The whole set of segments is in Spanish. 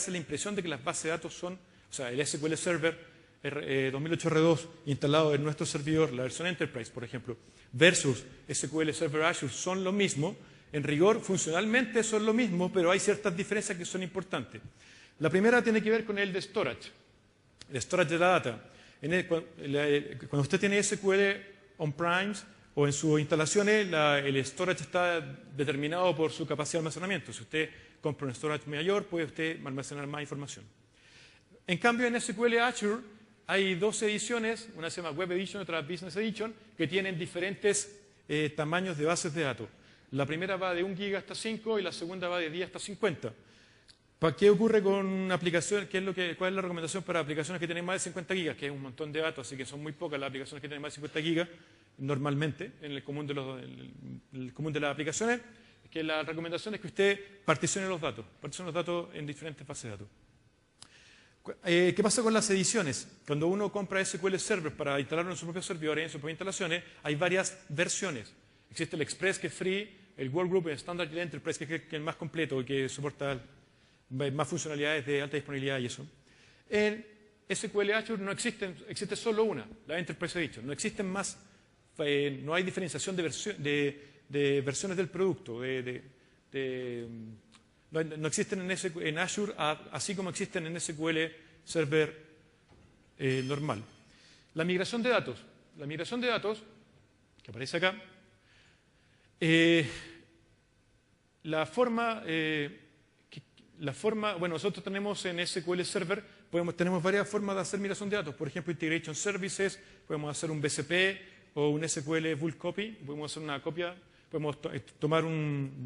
la impresión de que las bases de datos son, o sea, el SQL Server 2008 R2 instalado en nuestro servidor, la versión Enterprise, por ejemplo, versus SQL Server Azure son lo mismo. En rigor, funcionalmente son lo mismo, pero hay ciertas diferencias que son importantes. La primera tiene que ver con el de storage, el storage de la data. Cuando usted tiene SQL on-premise o en sus instalaciones, el storage está determinado por su capacidad de almacenamiento. Si usted compra un storage mayor, puede usted almacenar más información. En cambio, en SQL Azure hay dos ediciones, una se llama Web Edition y otra Business Edition, que tienen diferentes tamaños de bases de datos. La primera va de 1 GB hasta 5 y la segunda va de 10 hasta 50. ¿Qué ocurre con una aplicación? ¿Cuál es la recomendación para aplicaciones que tienen más de 50 GB? Que es un montón de datos, así que son muy pocas las aplicaciones que tienen más de 50 GB normalmente, en el común de las aplicaciones. Que la recomendación es que usted particione los datos en diferentes bases de datos. ¿Qué pasa con las ediciones? Cuando uno compra SQL Server para instalarlo en sus propios servidores, en sus propias instalaciones, hay varias versiones. Existe el Express, que es free, el Workgroup, el Standard y el Enterprise, que es el más completo, que soporta más funcionalidades de alta disponibilidad y eso. En SQL Azure no existe solo una, la Enterprise Edition. No existen más, no hay diferenciación de versiones del producto. No existen en Azure así como existen en SQL Server normal. La migración de datos. La migración de datos, que aparece acá, bueno, nosotros tenemos en SQL Server, tenemos varias formas de hacer migración de datos. Por ejemplo, Integration Services, podemos hacer un BCP o un SQL Bulk Copy, podemos hacer una copia, podemos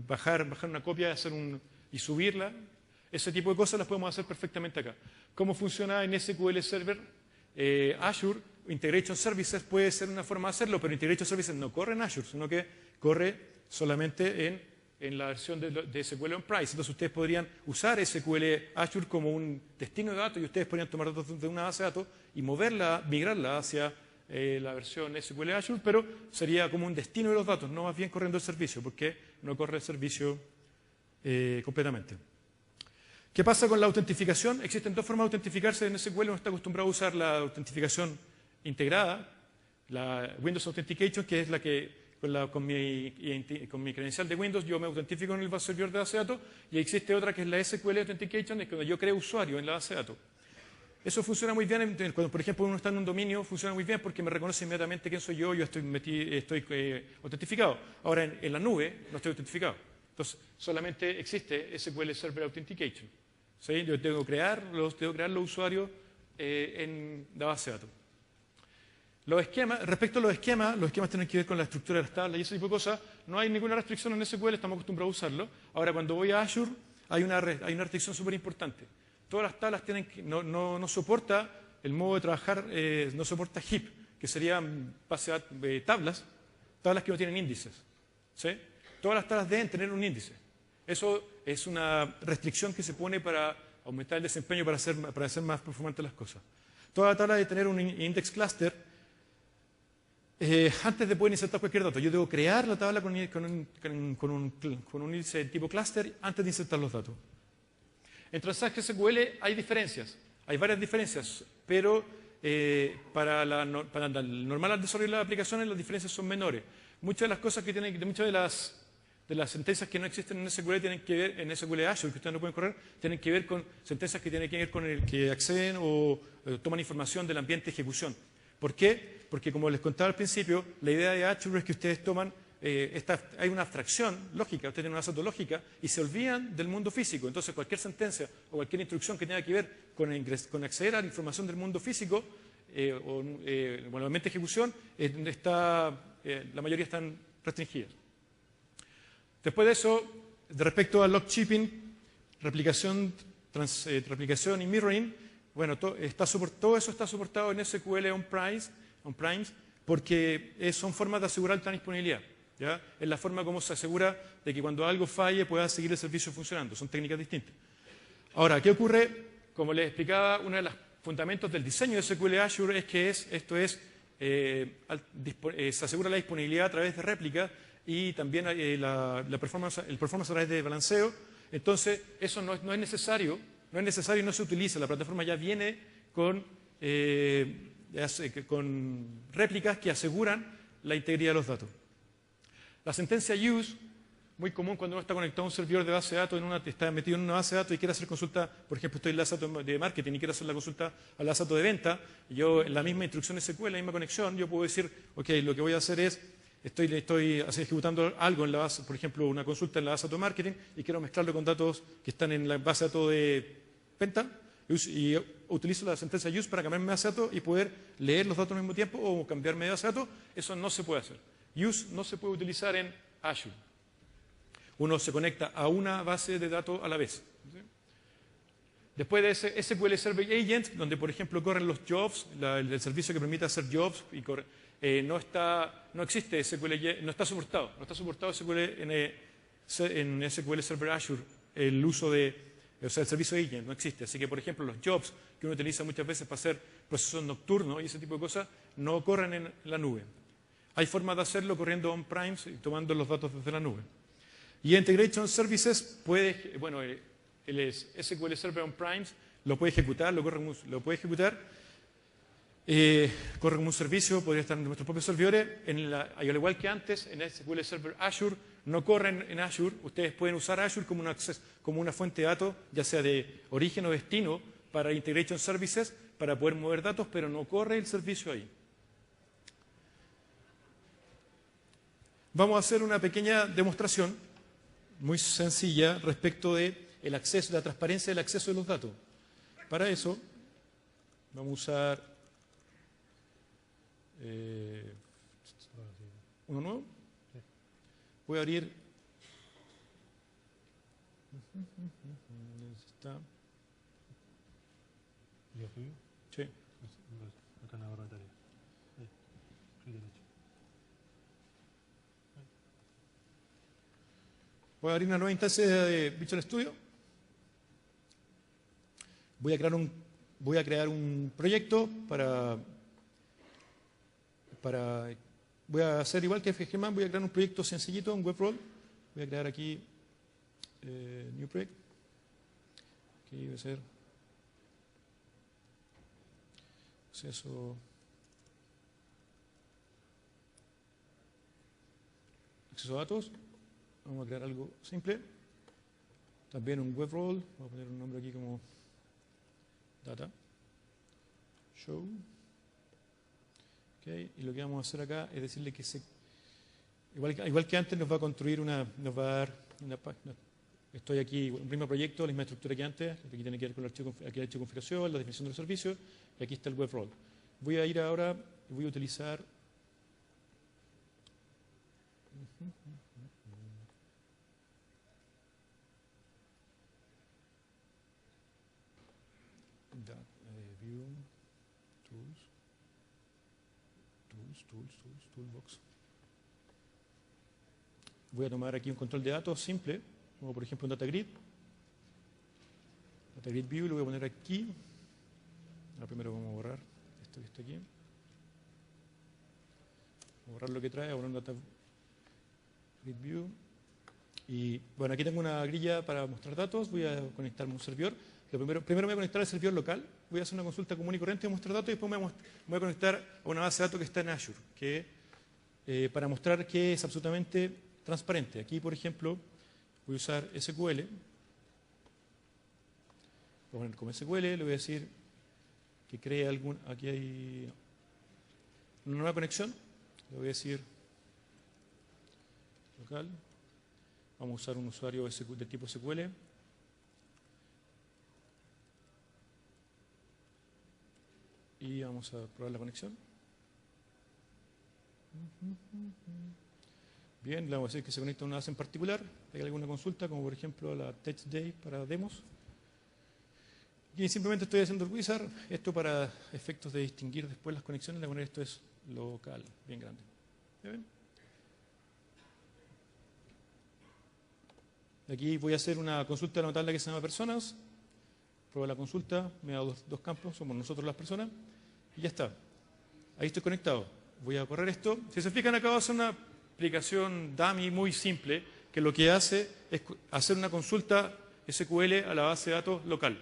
bajar una copia y subirla. Ese tipo de cosas las podemos hacer perfectamente acá. ¿Cómo funciona en SQL Server? Azure, Integration Services puede ser una forma de hacerlo, pero Integration Services no corre en Azure, sino que corre solamente en la versión de SQL on-premise. Entonces ustedes podrían usar SQL Azure como un destino de datos y ustedes podrían tomar datos de una base de datos y migrarla hacia la versión SQL Azure, pero sería como un destino de los datos, no más bien corriendo el servicio, porque no corre el servicio completamente. ¿Qué pasa con la autentificación? Existen dos formas de autentificarse en SQL. Uno está acostumbrado a usar la autentificación integrada, la Windows Authentication, que es la que con mi credencial de Windows yo me autentifico en el servidor de base de datos, y existe otra que es la SQL Authentication, es cuando yo creo usuario en la base de datos. Eso funciona muy bien cuando, por ejemplo, uno está en un dominio, funciona muy bien porque me reconoce inmediatamente quién soy yo estoy autentificado. Ahora, en la nube no estoy autentificado. Entonces, solamente existe SQL Server Authentication. ¿Sí? Yo tengo que crear los usuarios en la base de datos. Respecto a los esquemas tienen que ver con la estructura de las tablas y ese tipo de cosas. No hay ninguna restricción en SQL, estamos acostumbrados a usarlo. Ahora, cuando voy a Azure, hay una restricción súper importante. Todas las tablas no soporta el modo de trabajar, no soporta heap, que serían tablas que no tienen índices. ¿Sí? Todas las tablas deben tener un índice. Eso es una restricción que se pone para aumentar el desempeño, para hacer más performantes las cosas. Toda la tabla debe tener un index cluster. Antes de poder insertar cualquier dato, yo debo crear la tabla con un índice de tipo cluster antes de insertar los datos. En Transact SQL hay diferencias, hay varias diferencias, pero para el normal desarrollo de las aplicaciones las diferencias son menores. Muchas de las cosas muchas de las sentencias que no existen en SQL tienen que ver, en SQL Azure, que ustedes no pueden correr, tienen que ver con sentencias que tienen que ver con el que acceden o toman información del ambiente de ejecución. ¿Por qué? Porque como les contaba al principio, la idea de Azure es que ustedes toman, hay una abstracción lógica, ustedes tienen una base lógica y se olvidan del mundo físico. Entonces cualquier sentencia o cualquier instrucción que tenga que ver con acceder a la información del mundo físico o el ambiente de ejecución, la mayoría están restringidas. Después de eso, respecto al log shipping, replicación y mirroring, bueno, todo eso está soportado en SQL on-premise porque son formas de asegurar alta disponibilidad. ¿Ya? Es la forma como se asegura de que cuando algo falle pueda seguir el servicio funcionando. Son técnicas distintas. Ahora, ¿qué ocurre? Como les explicaba, uno de los fundamentos del diseño de SQL Azure es que se asegura la disponibilidad a través de réplicas y también el performance a través de balanceo. Entonces, eso no es necesario no es necesario y no se utiliza. La plataforma ya viene con réplicas que aseguran la integridad de los datos. La sentencia use, muy común cuando uno está conectado a un servidor de base de datos, está metido en una base de datos y quiere hacer consulta, por ejemplo, estoy en la base de datos de marketing y quiero hacer la consulta a la base de datos de venta, y yo en la misma instrucción SQL, en la misma conexión, yo puedo decir, ok, lo que voy a hacer es, estoy ejecutando algo en la base, por ejemplo, una consulta en la base de datos de marketing y quiero mezclarlo con datos que están en la base de datos de venta, y utilizo la sentencia use para cambiarme de base de datos y poder leer los datos al mismo tiempo o cambiarme de base de datos. Eso no se puede hacer. Use no se puede utilizar en Azure. Uno se conecta a una base de datos a la vez. Después de ese SQL Server Agent, donde por ejemplo corren los jobs, el servicio que permite hacer jobs, y no existe SQL, no está soportado SQL en SQL Server Azure, el uso el servicio agent no existe. Así que por ejemplo los jobs que uno utiliza muchas veces para hacer procesos nocturnos y ese tipo de cosas, no corren en la nube. Hay formas de hacerlo corriendo on-primes y tomando los datos desde la nube. Y Integration Services el SQL Server on-primes lo puede ejecutar, corre como un servicio, podría estar en nuestros propios servidores. Al igual que antes, en SQL Server Azure no corren en Azure. Ustedes pueden usar Azure como una fuente de datos, ya sea de origen o destino, para Integration Services, para poder mover datos, pero no corre el servicio ahí. Vamos a hacer una pequeña demostración muy sencilla respecto de el acceso, la transparencia del acceso de los datos. Para eso vamos a usar uno nuevo. Voy a abrir. ¿Dónde está? Sí. Acá en la barra de tareas. Clic derecho. Voy a abrir una nueva instancia de Visual Studio. Voy a crear un proyecto voy a hacer igual que FGMan, voy a crear un proyecto sencillito, un web role. Voy a crear aquí New Project. Aquí va a ser acceso a datos. Vamos a crear algo simple. También un web role. Voy a poner un nombre aquí como data. Show. Okay. Y lo que vamos a hacer acá es decirle que igual que antes nos va a construir nos va a dar una página. Estoy aquí, el mismo proyecto, la misma estructura que antes. Aquí tiene que ver con el archivo de configuración, la definición del servicio. Y aquí está el web role. Voy a ir ahora y voy a utilizar view, toolbox. Voy a tomar aquí un control de datos simple, como por ejemplo un data grid. Data grid view lo voy a poner aquí. Ahora primero vamos a borrar esto que está aquí. Vamos a borrar lo que trae, a borrar un data grid view. Y bueno, aquí tengo una grilla para mostrar datos. Voy a conectarme a un servidor. Primero me voy a conectar al servidor local, voy a hacer una consulta común y corriente de mostrar datos y después me voy a conectar a una base de datos que está en Azure, para mostrar que es absolutamente transparente. Aquí, por ejemplo, voy a usar SQL, voy a poner como SQL, le voy a decir que cree aquí hay una nueva conexión, le voy a decir local, vamos a usar un usuario de tipo SQL. Y vamos a probar la conexión. Bien, le vamos a decir que se conecta a una base en particular. Hay alguna consulta, como por ejemplo la TouchDay para demos. Y simplemente estoy haciendo el wizard. Esto para efectos de distinguir después las conexiones. Le voy a poner esto es local, bien grande. ¿Ya ven? Aquí voy a hacer una consulta de una tabla que se llama personas. Pruebo la consulta, me da dos campos, somos nosotros las personas. Y ya está. Ahí estoy conectado. Voy a correr esto. Si se fijan, acá va a ser una aplicación dummy muy simple que lo que hace es hacer una consulta SQL a la base de datos local.